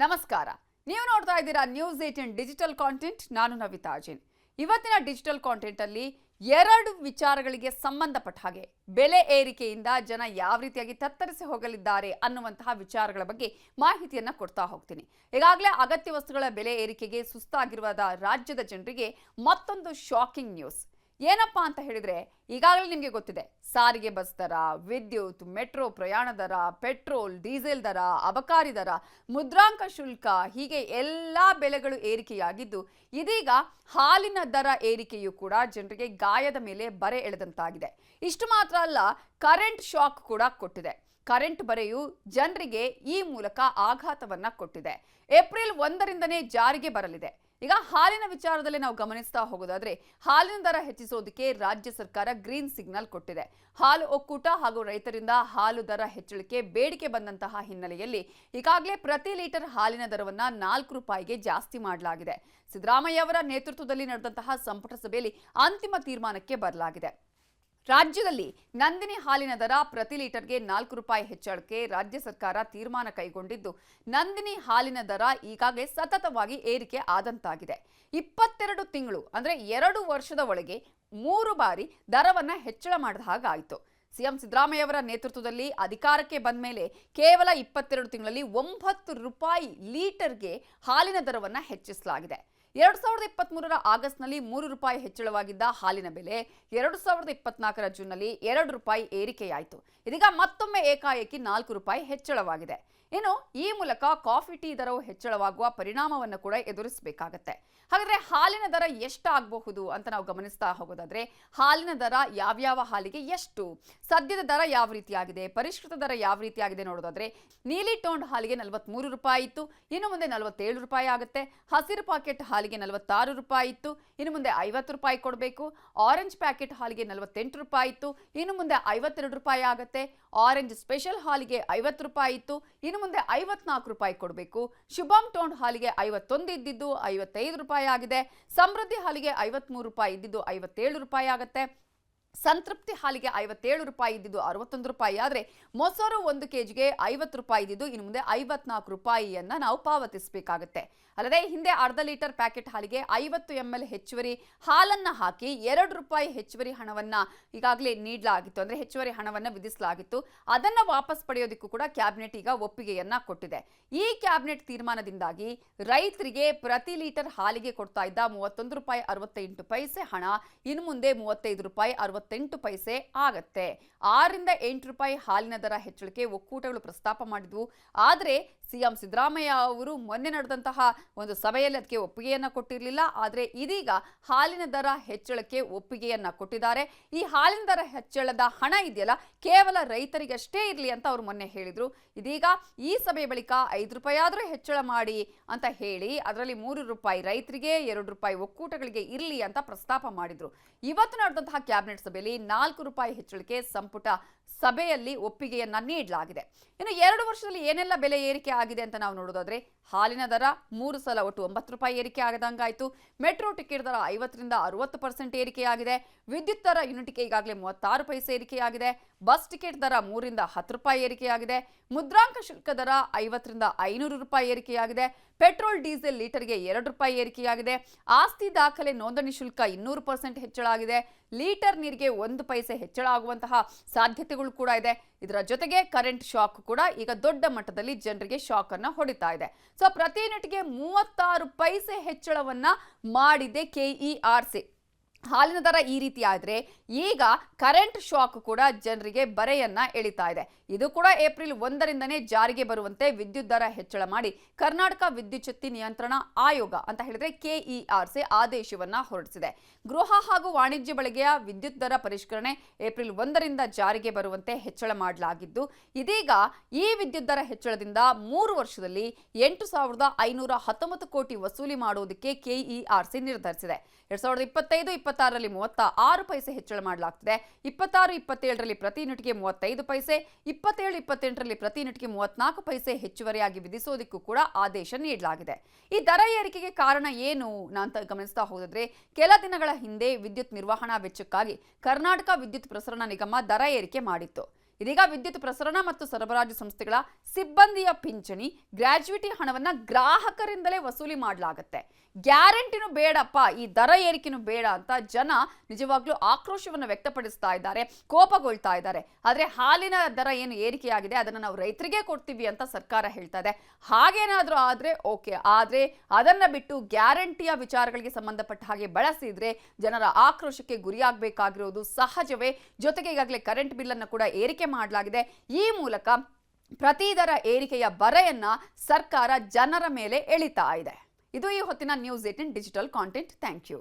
ನಮಸ್ಕಾರ. ನೀವು ನೋಡ್ತಾ ಇದ್ದೀರಾ ನ್ಯೂಸ್ 18 ಡಿಜಿಟಲ್ ಕಾಂಟೆಂಟ್. ನಾನು ನವಿತಾ ಅಜಿನ್. ಇವತ್ತಿನ ಡಿಜಿಟಲ್ ಕಾಂಟೆಂಟ್ ಅಲ್ಲಿ ಎರಡು ವಿಚಾರಗಳಿಗೆ ಸಂಬಂಧಪಟ್ಟ ಹಾಗೆ ಬೆಲೆ ಏರಿಕೆಯಿಂದ ಜನ ಯಾವ ರೀತಿಯಾಗಿ ತತ್ತರಿಸಿ ಹೋಗಲಿದ್ದಾರೆ ಅನ್ನುವಂತಹ ವಿಚಾರಗಳ ಬಗ್ಗೆ ಮಾಹಿತಿಯನ್ನ ಕೊಡ್ತಾ ಹೋಗ್ತೀನಿ. ಈಗಾಗಲೇ ಅಗತ್ಯ ವಸ್ತುಗಳ ಬೆಲೆ ಏರಿಕೆಗೆ ಸುಸ್ತಾಗಿರುವ ರಾಜ್ಯದ ಜನರಿಗೆ ಮತ್ತೊಂದು ಶಾಕಿಂಗ್ ನ್ಯೂಸ್. ಏನಪ್ಪಾ ಅಂತ ಹೇಳಿದ್ರೆ, ಈಗಾಗಲೇ ನಿಮಗೆ ಗೊತ್ತಿದೆ, ಸಾರಿಗೆ ಬಸ್ ದರ, ವಿದ್ಯುತ್, ಮೆಟ್ರೋ ಪ್ರಯಾಣ ದರ, ಪೆಟ್ರೋಲ್, ಡೀಸೆಲ್ ದರ, ಅಬಕಾರಿ ದರ, ಮುದ್ರಾಂಕ ಶುಲ್ಕ, ಹೀಗೆ ಎಲ್ಲಾ ಬೆಲೆಗಳು ಏರಿಕೆಯಾಗಿದ್ದು, ಇದೀಗ ಹಾಲಿನ ದರ ಏರಿಕೆಯೂ ಕೂಡ ಜನರಿಗೆ ಗಾಯದ ಮೇಲೆ ಬರೆ ಎಳೆದಂತಾಗಿದೆ. ಇಷ್ಟು ಮಾತ್ರ ಅಲ್ಲ, ಕರೆಂಟ್ ಶಾಕ್ ಕೂಡ ಕೊಟ್ಟಿದೆ. ಕರೆಂಟ್ ಬರೆಯು ಜನರಿಗೆ ಈ ಮೂಲಕ ಆಘಾತವನ್ನ ಕೊಟ್ಟಿದೆ. ಏಪ್ರಿಲ್ 1ರಿಂದನೇ ಜಾರಿಗೆ ಬರಲಿದೆ. ಈಗ ಹಾಲಿನ ವಿಚಾರದಲ್ಲಿ ನಾವು ಗಮನಿಸ್ತಾ ಹೋಗೋದಾದ್ರೆ, ಹಾಲಿನ ದರ ಹೆಚ್ಚಿಸೋದಕ್ಕೆ ರಾಜ್ಯ ಸರ್ಕಾರ ಗ್ರೀನ್ ಸಿಗ್ನಲ್ ಕೊಟ್ಟಿದೆ. ಹಾಲು ಒಕ್ಕೂಟ ಹಾಗೂ ರೈತರಿಂದ ಹಾಲು ದರ ಹೆಚ್ಚಳಕ್ಕೆ ಬೇಡಿಕೆ ಬಂದಂತಹ ಹಿನ್ನೆಲೆಯಲ್ಲಿ ಈಗಾಗಲೇ ಪ್ರತಿ ಲೀಟರ್ ಹಾಲಿನ ದರವನ್ನ 4 ರೂಪಾಯಿಗೆ ಜಾಸ್ತಿ ಮಾಡಲಾಗಿದೆ. ಸಿದ್ದರಾಮಯ್ಯ ಅವರ ನೇತೃತ್ವದಲ್ಲಿ ನಡೆದಂತಹ ಸಂಪುಟ ಸಭೆಯಲ್ಲಿ ಅಂತಿಮ ತೀರ್ಮಾನಕ್ಕೆ ಬರಲಾಗಿದೆ. ರಾಜ್ಯದಲ್ಲಿ ನಂದಿನಿ ಹಾಲಿನ ದರ ಪ್ರತಿ ಲೀಟರ್ಗೆ 4 ರೂಪಾಯಿ ಹೆಚ್ಚಳಕ್ಕೆ ರಾಜ್ಯ ಸರ್ಕಾರ ತೀರ್ಮಾನ ಕೈಗೊಂಡಿದ್ದು, ನಂದಿನಿ ಹಾಲಿನ ದರ ಈಗಾಗಲೇ ಸತತವಾಗಿ ಏರಿಕೆ ಆದಂತಾಗಿದೆ. 22 ತಿಂಗಳು ಅಂದ್ರೆ 2 ವರ್ಷದ ಒಳಗೆ 3 ಬಾರಿ ದರವನ್ನ ಹೆಚ್ಚಳ ಮಾಡಿದ ಹಾಗಾಯಿತು. ಸಿಎಂ ಸಿದ್ದರಾಮಯ್ಯ ಅವರ ನೇತೃತ್ವದಲ್ಲಿ ಅಧಿಕಾರಕ್ಕೆ ಬಂದ ಮೇಲೆ ಕೇವಲ 22 ತಿಂಗಳಲ್ಲಿ 9 ರೂಪಾಯಿ ಲೀಟರ್ಗೆ ಹಾಲಿನ ದರವನ್ನ ಹೆಚ್ಚಿಸಲಾಗಿದೆ. 2023ರ ಆಗಸ್ಟ್ನಲ್ಲಿ 3 ರೂಪಾಯಿ ಹೆಚ್ಚಳವಾಗಿದ್ದ ಹಾಲಿನ ಬೆಲೆ 2024ರ ಜೂನ್ನಲ್ಲಿ 2 ರೂಪಾಯಿ ಏರಿಕೆಯಾಯಿತು. ಇದೀಗ ಮತ್ತೊಮ್ಮೆ ಏಕಾಏಕಿ 4 ರೂಪಾಯಿ ಹೆಚ್ಚಳವಾಗಿದೆ. ಇನ್ನು ಈ ಮೂಲಕ ಕಾಫಿ ಟೀ ದರವು ಹೆಚ್ಚಳವಾಗುವ ಪರಿಣಾಮವನ್ನು ಕೂಡ ಎದುರಿಸಬೇಕಾಗತ್ತೆ. ಹಾಗಾದ್ರೆ ಹಾಲಿನ ದರ ಎಷ್ಟಾಗಬಹುದು ಅಂತ ನಾವು ಗಮನಿಸ್ತಾ ಹೋಗೋದಾದ್ರೆ, ಹಾಲಿನ ದರ ಯಾವ್ಯಾವ ಹಾಲಿಗೆ ಎಷ್ಟು, ಸದ್ಯದ ದರ ಯಾವ ರೀತಿಯಾಗಿದೆ, ಪರಿಷ್ಕೃತ ದರ ಯಾವ ರೀತಿಯಾಗಿದೆ ನೋಡೋದಾದ್ರೆ, ನೀಲಿ ಟೋನ್ಡ್ ಹಾಲಿಗೆ 43 ರೂಪಾಯಿ ಇತ್ತು, ಇನ್ನು ಮುಂದೆ 47 ರೂಪಾಯಿ ಆಗುತ್ತೆ. ಹಸಿರು ಪಾಕೆಟ್ ಹಾಲಿಗೆ 46 ರೂಪಾಯಿ ಇತ್ತು, ಇನ್ನು ಮುಂದೆ 50 ರೂಪಾಯಿ ಕೊಡಬೇಕು. ಆರೆಂಜ್ ಪ್ಯಾಕೆಟ್ ಹಾಲಿಗೆ 48 ರೂಪಾಯಿ ಇತ್ತು, ಇನ್ನು ಮುಂದೆ 52 ರೂಪಾಯಿ ಆಗುತ್ತೆ. ಆರೆಂಜ್ ಸ್ಪೆಷಲ್ ಹಾಲಿಗೆ 50 ರೂಪಾಯಿ ಇತ್ತು, ಇನ್ನು ಮುಂದೆ 54 ರೂಪಾಯಿ ಕೊಡಬೇಕು. ಶುಭಂ ಟೋನ್ಡ್ ಹಾಲಿಗೆ 51 ಇದ್ದಿದ್ದು 55 ರೂಪಾಯಿ ಆಗಿದೆ. ಸಮೃದ್ಧಿ ಹಾಲಿಗೆ 53 ರೂಪಾಯಿ ಇದ್ದಿದ್ದು 57 ರೂಪಾಯಿ ಆಗುತ್ತೆ. ಸಂತೃಪ್ತಿ ಹಾಲಿಗೆ 57 ರೂಪಾಯಿ ಇದ್ದಿದ್ದು 61 ರೂಪಾಯಿ ಆದ್ರೆ, ಮೊಸರು 1 ಕೆಜಿಗೆ 50 ರೂಪಾಯಿ ಇದ್ದಿದ್ದು ಇನ್ನು ಮುಂದೆ 54 ರೂಪಾಯಿಯನ್ನ ನಾವು ಪಾವತಿಸಬೇಕಾಗುತ್ತೆ. ಅಲ್ಲದೆ ಹಿಂದೆ ಅರ್ಧ ಲೀಟರ್ ಪ್ಯಾಕೆಟ್ ಹಾಲಿಗೆ 50 ml ಹೆಚ್ಚುವರಿ ಹಾಲನ್ನ ಹಾಕಿ 2 ರೂಪಾಯಿ ಹೆಚ್ಚುವರಿ ಹಣವನ್ನ ಈಗಾಗಲೇ ನೀಡಲಾಗಿತ್ತು, ಅಂದ್ರೆ ಹೆಚ್ಚುವರಿ ಹಣವನ್ನ ವಿಧಿಸಲಾಗಿತ್ತು. ಅದನ್ನ ವಾಪಸ್ ಪಡೆಯೋದಕ್ಕೂ ಕೂಡ ಕ್ಯಾಬಿನೆಟ್ ಈಗ ಒಪ್ಪಿಗೆಯನ್ನ ಕೊಟ್ಟಿದೆ. ಈ ಕ್ಯಾಬಿನೆಟ್ ತೀರ್ಮಾನದಿಂದಾಗಿ ರೈತರಿಗೆ ಪ್ರತಿ ಲೀಟರ್ ಹಾಲಿಗೆ ಕೊಡ್ತಾ ಇದ್ದ 31 ರೂಪಾಯಿ 68 ಪೈಸೆ ಹಣ ಇನ್ನು ಮುಂದೆ 35 ರೂಪಾಯಿ 68 ಪೈಸೆ ಆಗತ್ತೆ. 6ರಿಂದ 8 ರೂಪಾಯಿ ಹಾಲಿನ ದರ ಹೆಚ್ಚಳಕ್ಕೆ ಒಕ್ಕೂಟಗಳು ಪ್ರಸ್ತಾಪ ಮಾಡಿದ್ವು. ಆದರೆ ಸಿಎಂ ಸಿದ್ದರಾಮಯ್ಯ ಅವರು ಮೊನ್ನೆ ನಡೆದಂತಹ ಒಂದು ಸಭೆಯಲ್ಲಿ ಅದಕ್ಕೆ ಒಪ್ಪಿಗೆಯನ್ನ ಕೊಟ್ಟಿರಲಿಲ್ಲ. ಆದರೆ ಇದೀಗ ಹಾಲಿನ ದರ ಹೆಚ್ಚಳಕ್ಕೆ ಒಪ್ಪಿಗೆಯನ್ನ ಕೊಟ್ಟಿದ್ದಾರೆ. ಈ ಹಾಲಿನ ದರ ಹೆಚ್ಚಳದ ಹಣ ಇದೆಯಲ್ಲ, ಕೇವಲ ರೈತರಿಗಷ್ಟೇ ಇರಲಿ ಅಂತ ಅವರು ಮೊನ್ನೆ ಹೇಳಿದ್ರು. ಇದೀಗ ಈ ಸಭೆ ಬಳಿಕ 5 ರೂಪಾಯಿ ಆದರೂ ಹೆಚ್ಚಳ ಮಾಡಿ ಅಂತ ಹೇಳಿ ಅದರಲ್ಲಿ 3 ರೂಪಾಯಿ ರೈತರಿಗೆ, 2 ರೂಪಾಯಿ ಒಕ್ಕೂಟಗಳಿಗೆ ಇರಲಿ ಅಂತ ಪ್ರಸ್ತಾಪ ಮಾಡಿದ್ರು. ಇವತ್ತು ನಡೆದಂತಹ ಕ್ಯಾಬಿನೆಟ್ ಸಭೆಯಲ್ಲಿ 4 ರೂಪಾಯಿ ಹೆಚ್ಚಳಕ್ಕೆ ಸಂಪುಟ ಸಭೆಯಲ್ಲಿ ಒಪ್ಪಿಗೆಯನ್ನ ನೀಡಲಾಗಿದೆ. ಇನ್ನು 2 ವರ್ಷದಲ್ಲಿ ಏನೆಲ್ಲ ಬೆಲೆ ಏರಿಕೆ ಆಗಿದೆ ಅಂತ ನಾವು ನೋಡೋದಾದ್ರೆ, ಹಾಲಿನ ದರ 3 ಸಲ ಒಟ್ಟು 9 ರೂಪಾಯಿ ಏರಿಕೆ ಆಗದಂಗಾಯಿತು. ಮೆಟ್ರೋ ಟಿಕೆಟ್ ದರ 50ರಿಂದ 60% ಏರಿಕೆಯಾಗಿದೆ. ವಿದ್ಯುತ್ ದರ ಯೂನಿಟ್ಗೆ ಈಗಾಗಲೇ 36 ಪೈಸೆ ಏರಿಕೆಯಾಗಿದೆ. ಬಸ್ ಟಿಕೆಟ್ ದರ 3ರಿಂದ 10 ರೂಪಾಯಿ ಏರಿಕೆಯಾಗಿದೆ. ಮುದ್ರಾಂಕ ಶುಲ್ಕ ದರ 50ರಿಂದ 500 ರೂಪಾಯಿ ಏರಿಕೆಯಾಗಿದೆ. ಪೆಟ್ರೋಲ್ ಡೀಸೆಲ್ ಲೀಟರ್ಗೆ 2 ರೂಪಾಯಿ ಏರಿಕೆಯಾಗಿದೆ. ಆಸ್ತಿ ದಾಖಲೆ ನೋಂದಣಿ ಶುಲ್ಕ 200% ಹೆಚ್ಚಳ ಆಗಿದೆ. ಲೀಟರ್ ನೀರಿಗೆ 1 ಪೈಸೆ ಹೆಚ್ಚಳ ಆಗುವಂತಹ ಸಾಧ್ಯತೆಗಳು ಕೂಡ ಇದೆ. ಇದರ ಜೊತೆಗೆ ಕರೆಂಟ್ ಶಾಕ್ ಕೂಡ ಈಗ ದೊಡ್ಡ ಮಟ್ಟದಲ್ಲಿ ಜನರಿಗೆ ಶಾಕ್ ಅನ್ನ ಹೊಡಿತಾ ಇದೆ. ಸೊ ಪ್ರತಿ ಯೂನಿಟ್ಗೆ 36 ಪೈಸೆ ಹೆಚ್ಚಳವನ್ನ ಮಾಡಿದೆ ಕೆಇಆರ್ಸಿ. ಹಾಲಿನ ದರ ಈ ರೀತಿ ಆದ್ರೆ ಈಗ ಕರೆಂಟ್ ಶಾಕ್ ಕೂಡ ಜನರಿಗೆ ಬರೆಯನ್ನ ಎಳಿತಾ ಇದೆ. ಇದು ಕೂಡ ಏಪ್ರಿಲ್ 1ರಿಂದನೇ ಜಾರಿಗೆ ಬರುವಂತೆ ವಿದ್ಯುತ್ ದರ ಹೆಚ್ಚಳ ಮಾಡಿ ಕರ್ನಾಟಕ ವಿದ್ಯುತ್ ಶಕ್ತಿ ನಿಯಂತ್ರಣ ಆಯೋಗ ಅಂತ ಹೇಳಿದ್ರೆ ಕೆಇಆರ್ಸಿ ಆದೇಶವನ್ನ ಹೊರಡಿಸಿದೆ. ಗೃಹ ಹಾಗೂ ವಾಣಿಜ್ಯ ಬಳಕೆಯ ವಿದ್ಯುತ್ ದರ ಪರಿಷ್ಕರಣೆ ಏಪ್ರಿಲ್ 1ರಿಂದ ಜಾರಿಗೆ ಬರುವಂತೆ ಹೆಚ್ಚಳ ಮಾಡಲಾಗಿದ್ದು, ಇದೀಗ ಈ ವಿದ್ಯುತ್ ದರ ಹೆಚ್ಚಳದಿಂದ 3 ವರ್ಷದಲ್ಲಿ 8,519 ಕೋಟಿ ವಸೂಲಿ ಮಾಡುವುದಕ್ಕೆ ಕೆಇಆರ್ಸಿ ನಿರ್ಧರಿಸಿದೆ. 2025-26ರಲ್ಲಿ 36 ಪೈಸೆ ಹೆಚ್ಚಳ ಮಾಡಲಾಗ್ತಿದೆ. 26-27ರಲ್ಲಿ ಪ್ರತಿ ಯೂನಿಟ್ಗೆ 35 ಪೈಸೆ, 27-28ರಲ್ಲಿ ಪ್ರತಿ ಯೂನಿಟ್ಗೆ 34 ಪೈಸೆ ಹೆಚ್ಚುವರಿಯಾಗಿ ವಿಧಿಸೋದಕ್ಕೂ ಕೂಡ ಆದೇಶ ನೀಡಲಾಗಿದೆ. ಈ ದರ ಏರಿಕೆಗೆ ಕಾರಣ ಏನು ಅಂತ ಗಮನಿಸ್ತಾ ಹೋದ್ರೆ, ಕೆಲ ದಿನಗಳ ಹಿಂದೆ ವಿದ್ಯುತ್ ನಿರ್ವಹಣಾ ವೆಚ್ಚಕ್ಕಾಗಿ ಕರ್ನಾಟಕ ವಿದ್ಯುತ್ ಪ್ರಸರಣ ನಿಗಮ ದರ ಏರಿಕೆ ಮಾಡಿತ್ತು. ಇದೀಗ ವಿದ್ಯುತ್ ಪ್ರಸರಣ ಮತ್ತು ಸರಬರಾಜು ಸಂಸ್ಥೆಗಳ ಸಿಬ್ಬಂದಿಯ ಪಿಂಚಣಿ ಗ್ರಾಚ್ಯುಯಿಟಿ ಹಣವನ್ನ ಗ್ರಾಹಕರಿಂದಲೇ ವಸೂಲಿ ಮಾಡಲಾಗುತ್ತೆ. ಗ್ಯಾರಂಟಿನೂ ಬೇಡಪ್ಪ, ಈ ದರ ಏರಿಕೆನೂ ಬೇಡ ಅಂತ ಜನ ನಿಜವಾಗ್ಲೂ ಆಕ್ರೋಶವನ್ನು ವ್ಯಕ್ತಪಡಿಸ್ತಾ ಇದ್ದಾರೆ, ಕೋಪಗೊಳ್ತಾ ಇದ್ದಾರೆ. ಆದ್ರೆ ಹಾಲಿನ ದರ ಏನು ಏರಿಕೆಯಾಗಿದೆ ಅದನ್ನ ನಾವು ರೈತರಿಗೆ ಕೊಡ್ತೀವಿ ಅಂತ ಸರ್ಕಾರ ಹೇಳ್ತಾ ಇದೆ. ಹಾಗೇನಾದ್ರೂ ಆದ್ರೆ ಓಕೆ, ಆದ್ರೆ ಅದನ್ನ ಬಿಟ್ಟು ಗ್ಯಾರಂಟಿಯ ವಿಚಾರಗಳಿಗೆ ಸಂಬಂಧಪಟ್ಟ ಹಾಗೆ ಬಳಸಿದ್ರೆ ಜನರ ಆಕ್ರೋಶಕ್ಕೆ ಗುರಿಯಾಗಬೇಕಾಗಿರೋದು ಸಹಜವೇ. ಜೊತೆಗೆ ಈಗಾಗಲೇ ಕರೆಂಟ್ ಬಿಲ್ ಅನ್ನು ಕೂಡ ಏರಿಕೆ ಮಾಡಲಾಗಿದೆ. ಈ ಮೂಲಕ ಪ್ರತಿ ದರ ಏರಿಕೆಯ ಬರೆಯನ್ನ ಸರ್ಕಾರ ಜನರ ಮೇಲೆ ಎಳಿತಾ ಇದೆ. ಇದು ಈ ಹೊತ್ತಿನ news 18 digital content. Thank you.